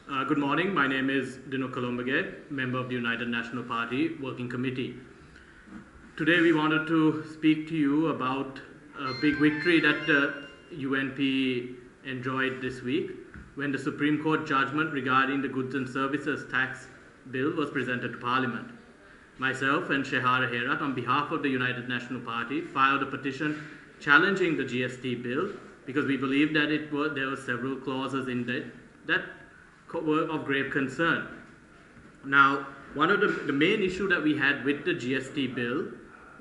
Good morning. My name is Dinouk Colombage, member of the United National Party Working Committee. Today we wanted to speak to you about a big victory that the UNP enjoyed this week when the Supreme Court judgment regarding the Goods and Services Tax Bill was presented to Parliament. Myself and Shehara Herat, on behalf of the United National Party, filed a petition challenging the GST Bill because we believe that there were several clauses in it that were of grave concern. Now, one of the main issue that we had with the GST Bill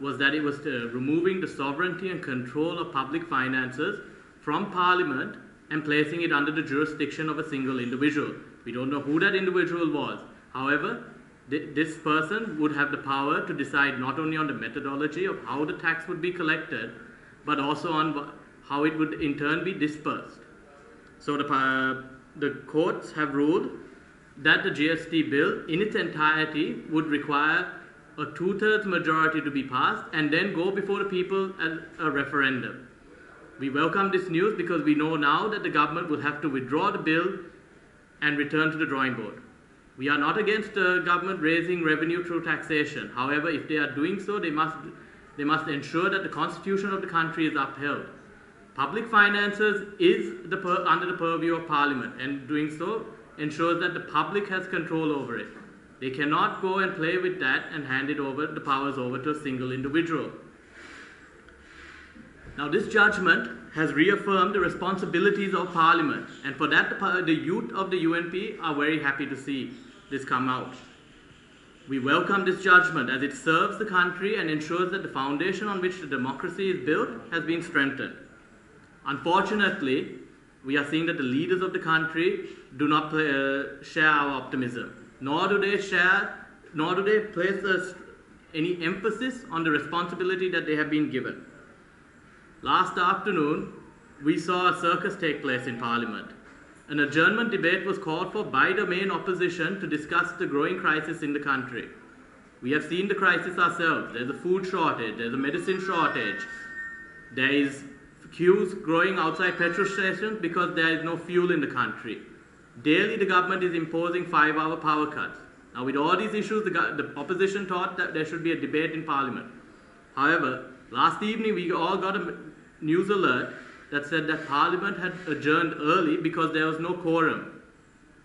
was that it was removing the sovereignty and control of public finances from Parliament and placing it under the jurisdiction of a single individual. We don't know who that individual was. However, this person would have the power to decide not only on the methodology of how the tax would be collected, but also on how it would in turn be dispersed. So the courts have ruled that the GST Bill in its entirety would require a 2/3 majority to be passed and then go before the people as a referendum. We welcome this news because we know now that the government will have to withdraw the bill and return to the drawing board. We are not against the government raising revenue through taxation. However, if they are doing so, they must ensure that the constitution of the country is upheld. Public finances is under the purview of Parliament, and doing so ensures that the public has control over it. They cannot go and play with that and hand the powers over to a single individual. Now, this judgment has reaffirmed the responsibilities of Parliament, and for that the youth of the UNP are very happy to see this come out. We welcome this judgment as it serves the country and ensures that the foundation on which the democracy is built has been strengthened. Unfortunately, we are seeing that the leaders of the country do not share our optimism, nor do they place any emphasis on the responsibility that they have been given. Last afternoon, we saw a circus take place in Parliament. An adjournment debate was called for by the main opposition to discuss the growing crisis in the country. We have seen the crisis ourselves. There's a food shortage, there's a medicine shortage, there is queues growing outside petrol stations because there is no fuel in the country. Daily, the government is imposing 5-hour power cuts. Now, with all these issues, the opposition thought that there should be a debate in Parliament. However, last evening, we all got a news alert that said that Parliament had adjourned early because there was no quorum.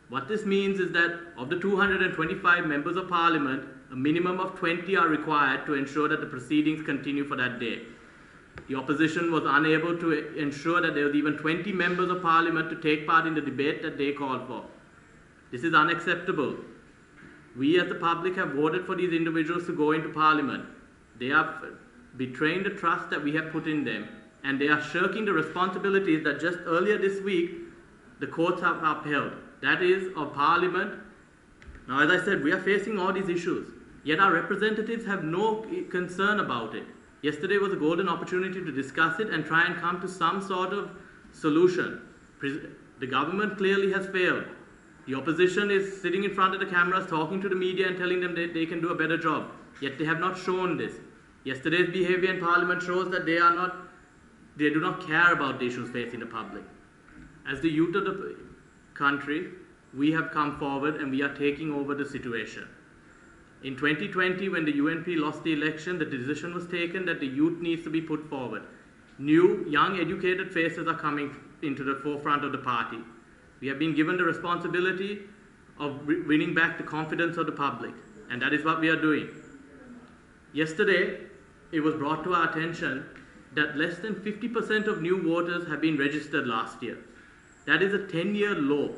What this means is that of the 225 members of Parliament, a minimum of 20 are required to ensure that the proceedings continue for that day. The opposition was unable to ensure that there was even 20 members of Parliament to take part in the debate that they called for. This is unacceptable. We as the public have voted for these individuals to go into Parliament. They are betraying the trust that we have put in them, and they are shirking the responsibilities that just earlier this week the courts have upheld. That is of Parliament. Now, as I said, we are facing all these issues, yet our representatives have no concern about it. Yesterday was a golden opportunity to discuss it and try and come to some sort of solution. The government clearly has failed. The opposition is sitting in front of the cameras talking to the media and telling them that they can do a better job, yet they have not shown this. Yesterday's behavior in Parliament shows that they do not care about the issues facing the public. As the youth of the country, we have come forward and we are taking over the situation. In 2020, when the UNP lost the election, the decision was taken that the youth needs to be put forward. New, young, educated faces are coming into the forefront of the party. We have been given the responsibility of winning back the confidence of the public, and that is what we are doing. Yesterday, it was brought to our attention that less than 50% of new voters have been registered last year. That is a 10-year low.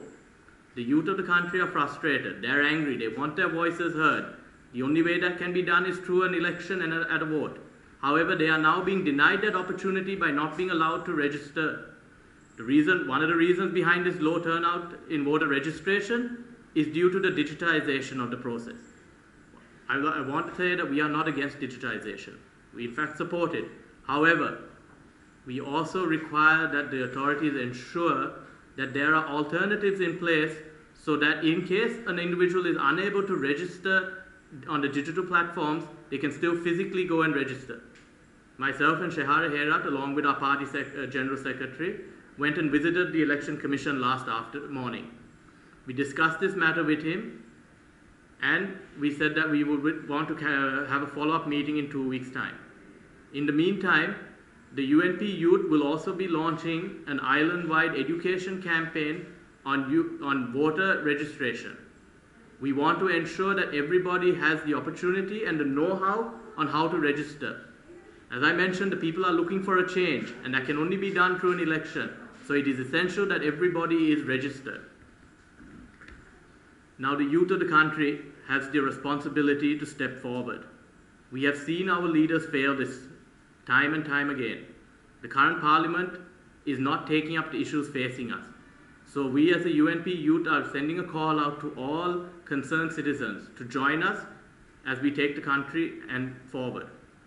The youth of the country are frustrated. They're angry. They want their voices heard. The only way that can be done is through an election and at a vote. However, they are now being denied that opportunity by not being allowed to register. One of the reasons behind this low turnout in voter registration is due to the digitization of the process. I want to say that we are not against digitization. We in fact support it. However, we also require that the authorities ensure that there are alternatives in place so that in case an individual is unable to register on the digital platforms, they can still physically go and register. Myself and Shehara Herat, along with our party General Secretary, went and visited the Election Commission last morning. We discussed this matter with him, and we said that we would want to have a follow-up meeting in 2 weeks' time. In the meantime, the UNP youth will also be launching an island-wide education campaign on voter registration. We want to ensure that everybody has the opportunity and the know-how on how to register. As I mentioned, the people are looking for a change, and that can only be done through an election. So it is essential that everybody is registered. Now the youth of the country has the responsibility to step forward. We have seen our leaders fail this time and time again. The current parliament is not taking up the issues facing us. So we as a UNP youth are sending a call out to all concerned citizens to join us as we take the country forward.